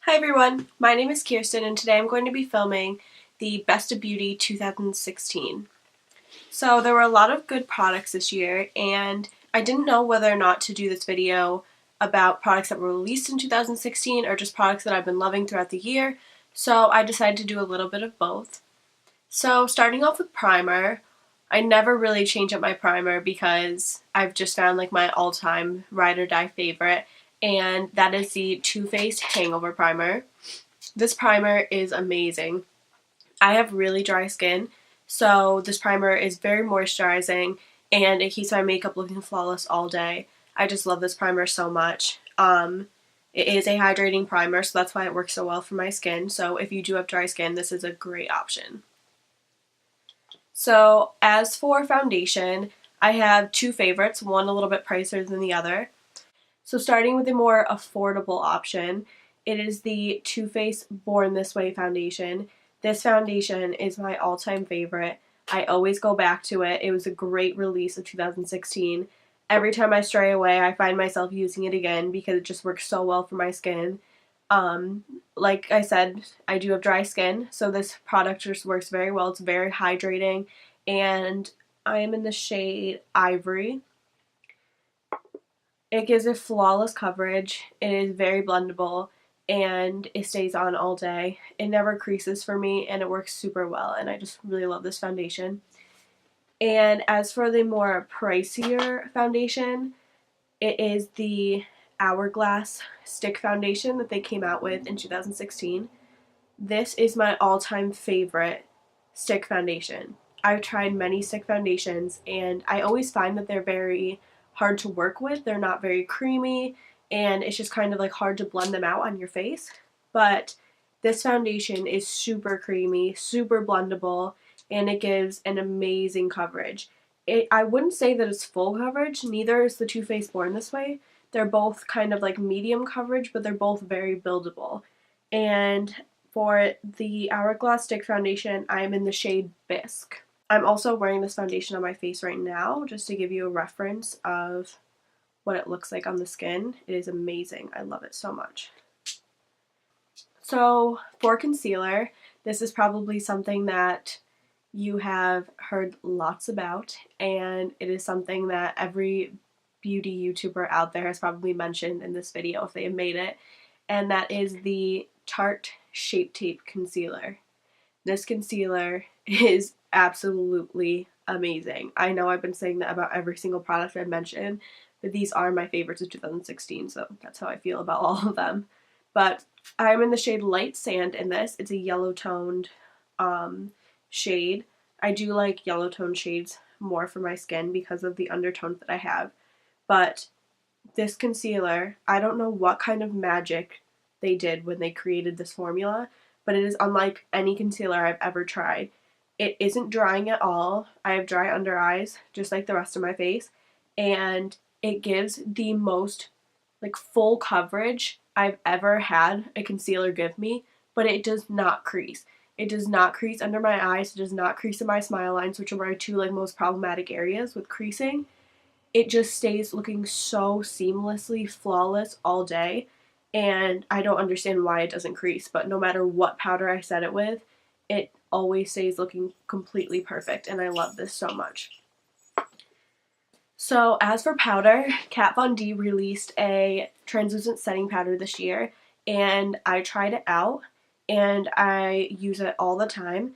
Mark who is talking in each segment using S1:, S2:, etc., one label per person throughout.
S1: Hi everyone, my name is Kirsten and today I'm going to be filming the Best of Beauty 2016. So there were a lot of good products this year and I didn't know whether or not to do this video about products that were released in 2016 or just products that I've been loving throughout the year, so I decided to do a little bit of both. So starting off with primer, I never really change up my primer because I've just found like my all-time ride or die favorite, and that is the Too Faced Hangover Primer. This primer is amazing. I have really dry skin, so this primer is very moisturizing and it keeps my makeup looking flawless all day. I just love this primer so much. It is a hydrating primer, so that's why it works so well for my skin. So if you do have dry skin, this is a great option. So as for foundation, I have two favorites, one a little bit pricier than the other. So starting with the more affordable option, it is the Too Faced Born This Way foundation. This foundation is my all-time favorite. I always go back to it. It was a great release of 2016. Every time I stray away, I find myself using it again because it just works so well for my skin. Like I said, I do have dry skin, so this product just works very well. It's very hydrating, and I am in the shade Ivory. It gives it flawless coverage, it is very blendable, and it stays on all day. It never creases for me, and it works super well, and I just really love this foundation. And as for the more pricier foundation, it is the Hourglass stick foundation that they came out with in 2016. This is my all-time favorite stick foundation. I've tried many stick foundations, and I always find that they're very hard to work with. They're not very creamy, and it's just kind of like hard to blend them out on your face. But this foundation is super creamy, super blendable, and it gives an amazing coverage. I wouldn't say that it's full coverage, neither is the Too Faced Born This Way. They're both kind of like medium coverage, but they're both very buildable. And for the Hourglass Stick Foundation, I'm in the shade Bisque. I'm also wearing this foundation on my face right now, just to give you a reference of what it looks like on the skin. It is amazing. I love it so much. So for concealer, this is probably something that you have heard lots about, and it is something that every beauty YouTuber out there has probably mentioned in this video if they have made it, and that is the Tarte Shape Tape Concealer. This concealer is absolutely amazing. I know I've been saying that about every single product I've mentioned, but these are my favorites of 2016, so that's how I feel about all of them. But I'm in the shade Light Sand in this. It's a yellow toned shade. I do like yellow toned shades more for my skin because of the undertones that I have. But this concealer, I don't know what kind of magic they did when they created this formula, but it is unlike any concealer I've ever tried. It isn't drying at all. I have dry under eyes, just like the rest of my face, and it gives the most like full coverage I've ever had a concealer give me, but it does not crease. It does not crease under my eyes. It does not crease in my smile lines, which are my two like most problematic areas with creasing. It just stays looking so seamlessly flawless all day, and I don't understand why it doesn't crease, but no matter what powder I set it with, it always stays looking completely perfect, and I love this so much. So as for powder, Kat Von D released a translucent setting powder this year, and I tried it out, and I use it all the time.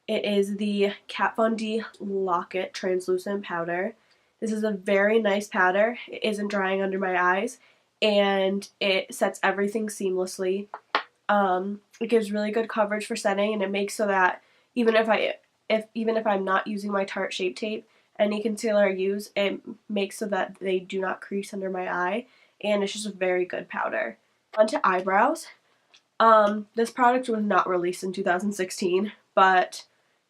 S1: It is the Kat Von D Lock-It Translucent Powder. This is a very nice powder. It isn't drying under my eyes, and it sets everything seamlessly. It gives really good coverage for setting, and it makes so that even if I'm not using my Tarte Shape Tape, any concealer I use, it makes so that they do not crease under my eye, and it's just a very good powder. On to eyebrows. This product was not released in 2016, but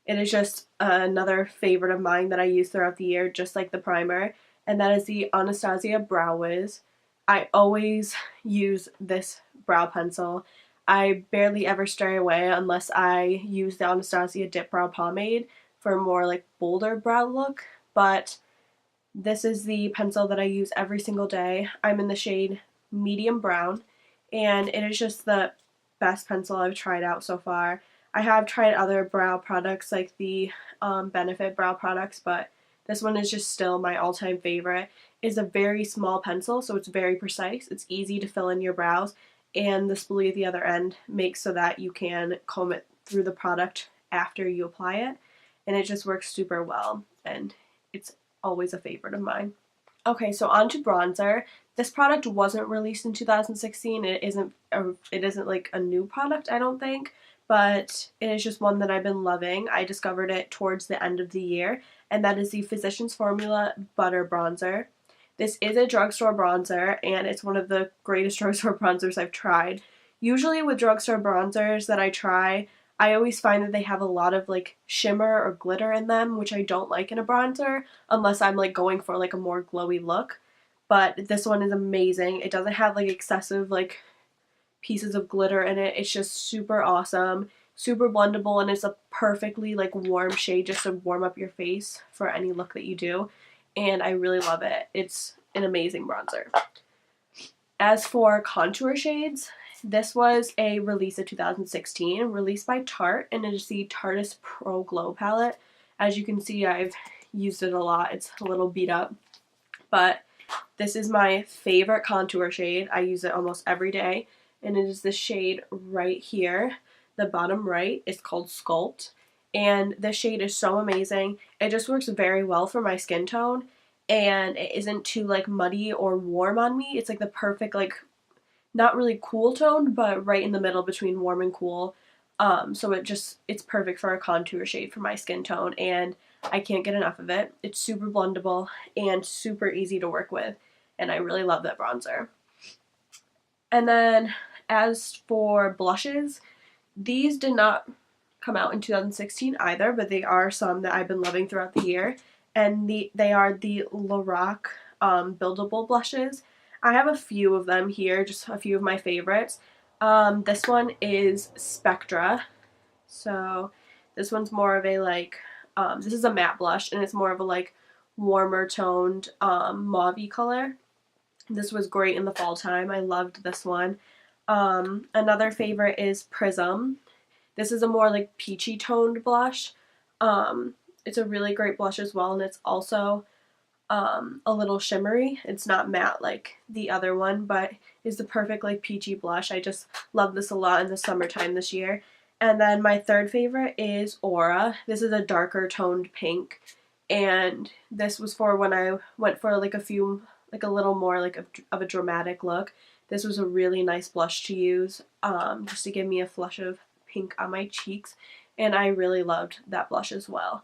S1: it is just another favorite of mine that I use throughout the year, just like the primer, and that is the Anastasia Brow Wiz. I always use this brow pencil. I barely ever stray away unless I use the Anastasia Dip Brow Pomade for a more like bolder brow look, but this is the pencil that I use every single day. I'm in the shade Medium Brown, and it is just the best pencil I've tried out so far. I have tried other brow products like the Benefit brow products, but this one is just still my all-time favorite. It's a very small pencil, so it's very precise. It's easy to fill in your brows, and the spoolie at the other end makes so that you can comb it through the product after you apply it, and it just works super well, and it's always a favorite of mine. Okay, so on to bronzer. This product wasn't released in 2016. It isn't like a new product, I don't think, but it is just one that I've been loving. I discovered it towards the end of the year, and that is the Physicians Formula Butter Bronzer. This is a drugstore bronzer, and it's one of the greatest drugstore bronzers I've tried. Usually with drugstore bronzers that I try, I always find that they have a lot of like shimmer or glitter in them, which I don't like in a bronzer unless I'm like going for like a more glowy look. But this one is amazing. It doesn't have like excessive like pieces of glitter in it. It's just super awesome, super blendable, and it's a perfectly like warm shade just to warm up your face for any look that you do. And I really love it. It's an amazing bronzer. As for contour shades, this was a release of 2016, released by Tarte, and it is the Tartist Pro Glow palette. As you can see, I've used it a lot. It's a little beat up, but this is my favorite contour shade. I use it almost every day, and it is the shade right here, the bottom right. It's called Sculpt, and this shade is so amazing. It just works very well for my skin tone, and it isn't too like muddy or warm on me. It's like the perfect like not really cool toned, but right in the middle between warm and cool. So it's perfect for a contour shade for my skin tone, and I can't get enough of it. It's super blendable and super easy to work with, and I really love that bronzer. And then as for blushes, these did not come out in 2016 either, but they are some that I've been loving throughout the year, and they are the Lorac Buildable blushes. I have a few of them here, just a few of my favorites. This one is Spectra. So this one's more of a like, this is a matte blush, and it's more of a like warmer toned mauve-y color. This was great in the fall time. I loved this one. Another favorite is Prism. This is a more like peachy toned blush. It's a really great blush as well, and it's also a little shimmery. It's not matte like the other one, but is the perfect like peachy blush. I just love this a lot in the summertime this year. And then my third favorite is Aura. This is a darker toned pink, and this was for when I went for like a little more like of a dramatic look. This was a really nice blush to use, just to give me a flush of pink on my cheeks, and I really loved that blush as well.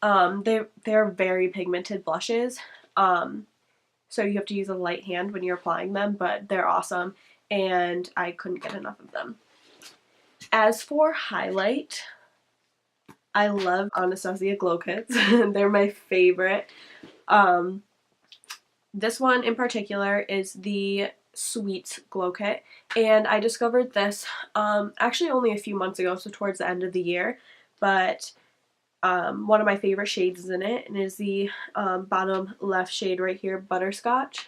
S1: They're very pigmented blushes, so you have to use a light hand when you're applying them, but they're awesome, and I couldn't get enough of them. As for highlight, I love Anastasia Glow Kits. They're my favorite. This one in particular is the Sweets Glow Kit, and I discovered this actually only a few months ago, so towards the end of the year, but one of my favorite shades is in it, and it is the bottom left shade right here, Butterscotch.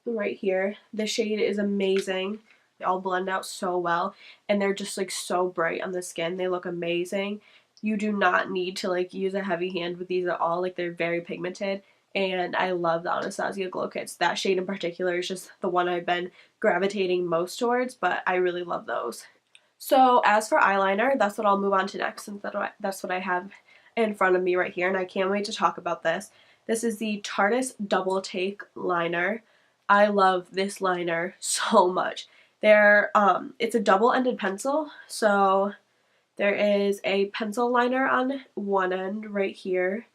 S1: Right here. This shade is amazing. They all blend out so well, and they're just like so bright on the skin. They look amazing. You do not need to like use a heavy hand with these at all. Like, they're very pigmented, and I love the Anastasia Glow Kits. That shade in particular is just the one I've been gravitating most towards, but I really love those. So as for eyeliner, that's what I'll move on to next, since that's what I have in front of me right here, and I can't wait to talk about this. This is the Tartist Double Take Liner. I love this liner so much. It's a double-ended pencil, so there is a pencil liner on one end right here,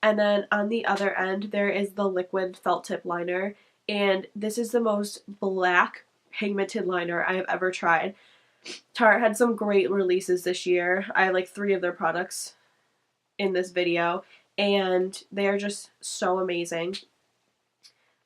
S1: and then on the other end there is the liquid felt tip liner, and this is the most black pigmented liner I have ever tried. Tarte had some great releases this year. I have like 3 of their products in this video, and they are just so amazing.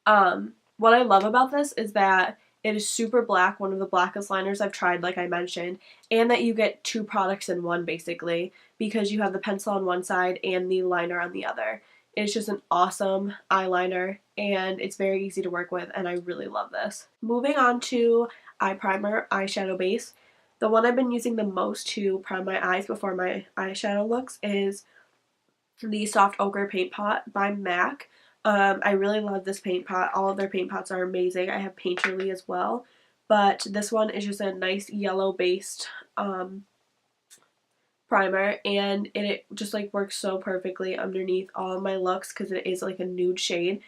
S1: What I love about this is that it is super black, one of the blackest liners I've tried, like I mentioned, and that you get 2 products in one basically, because you have the pencil on one side and the liner on the other. It's just an awesome eyeliner and it's very easy to work with and I really love this. Moving on to eye primer, eyeshadow base. The one I've been using the most to prime my eyes before my eyeshadow looks is the Soft Ochre Paint Pot by MAC. I really love this paint pot. All of their paint pots are amazing. I have Painterly as well. But this one is just a nice yellow based primer, and it just like works so perfectly underneath all of my looks because it is like a nude shade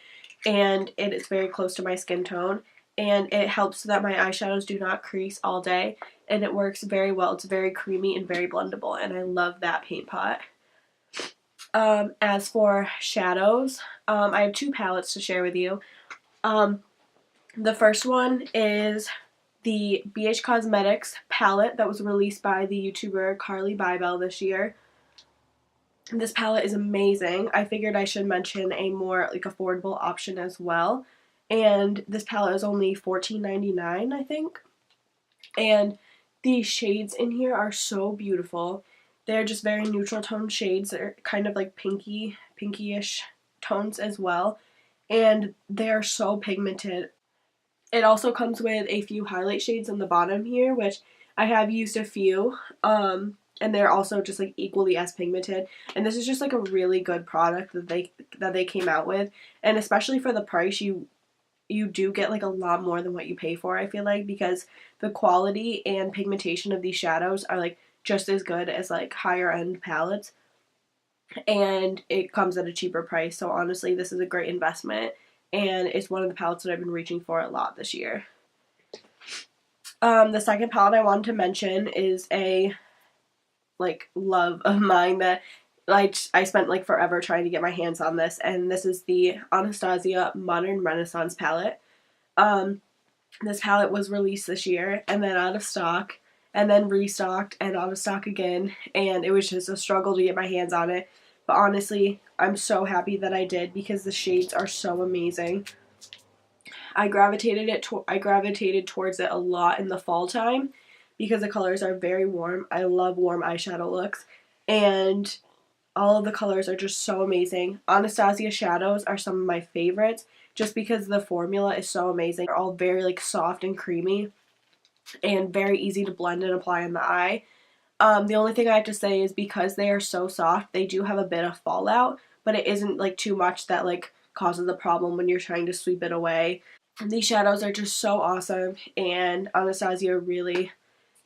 S1: and it is very close to my skin tone, and it helps so that my eyeshadows do not crease all day, and it works very well. It's very creamy and very blendable and I love that paint pot. As for shadows, I have two palettes to share with you. The first one is the BH Cosmetics palette that was released by the YouTuber Carli Bybel this year. This palette is amazing. I figured I should mention a more like affordable option as well. And this palette is only $14.99, I think. And the shades in here are so beautiful. They're just very neutral tone shades. They're kind of like pinkyish tones as well. And they're so pigmented. It also comes with a few highlight shades on the bottom here, which I have used a few, and they're also just like equally as pigmented. And this is just like a really good product that they came out with, and especially for the price, you do get like a lot more than what you pay for, I feel like, because the quality and pigmentation of these shadows are like just as good as like higher end palettes, and it comes at a cheaper price. So honestly, this is a great investment. And it's one of the palettes that I've been reaching for a lot this year. The second palette I wanted to mention is a like love of mine that I spent like forever trying to get my hands on this, and this is the Anastasia Modern Renaissance palette. This palette was released this year and then out of stock and then restocked and out of stock again, and it was just a struggle to get my hands on it. But honestly, I'm so happy that I did because the shades are so amazing. I gravitated towards it a lot in the fall time because the colors are very warm. I love warm eyeshadow looks, and all of the colors are just so amazing. Anastasia shadows are some of my favorites just because the formula is so amazing. They're all very like soft and creamy and very easy to blend and apply in the eye. The only thing I have to say is because they are so soft, they do have a bit of fallout, but it isn't like too much that like causes a problem when you're trying to sweep it away. And these shadows are just so awesome, and Anastasia really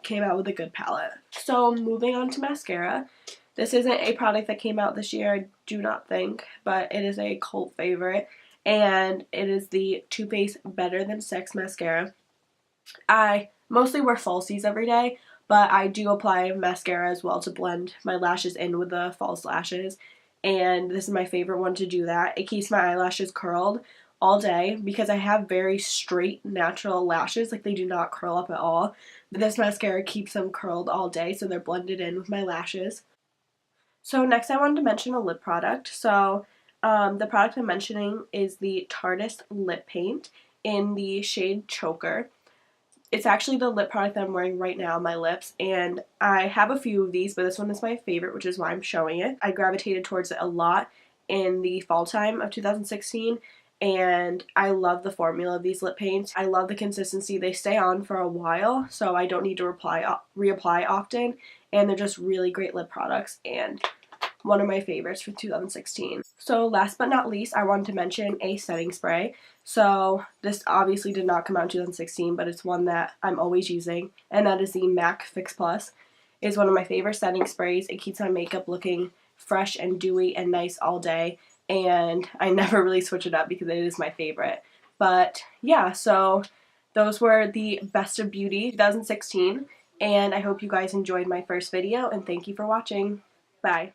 S1: came out with a good palette. So moving on to mascara. This isn't a product that came out this year, I do not think, but it is a cult favorite, and it is the Too Faced Better Than Sex Mascara. I mostly wear falsies every day, but I do apply mascara as well to blend my lashes in with the false lashes, and this is my favorite one to do that. It keeps my eyelashes curled all day because I have very straight natural lashes, like they do not curl up at all. This mascara keeps them curled all day, so they're blended in with my lashes. So next I wanted to mention a lip product. So the product I'm mentioning is the Tartist lip paint in the shade Choker. It's actually the lip product that I'm wearing right now on my lips, and I have a few of these, but this one is my favorite, which is why I'm showing it. I gravitated towards it a lot in the fall time of 2016, and I love the formula of these lip paints. I love the consistency. They stay on for a while, so I don't need to reapply often, and they're just really great lip products, and one of my favorites for 2016. So last but not least, I wanted to mention a setting spray. So this obviously did not come out in 2016, but it's one that I'm always using, and that is the MAC Fix Plus. It's one of my favorite setting sprays. It keeps my makeup looking fresh and dewy and nice all day, and I never really switch it up because it is my favorite. But yeah, so those were the Best of Beauty 2016, and I hope you guys enjoyed my first video, and thank you for watching. Bye.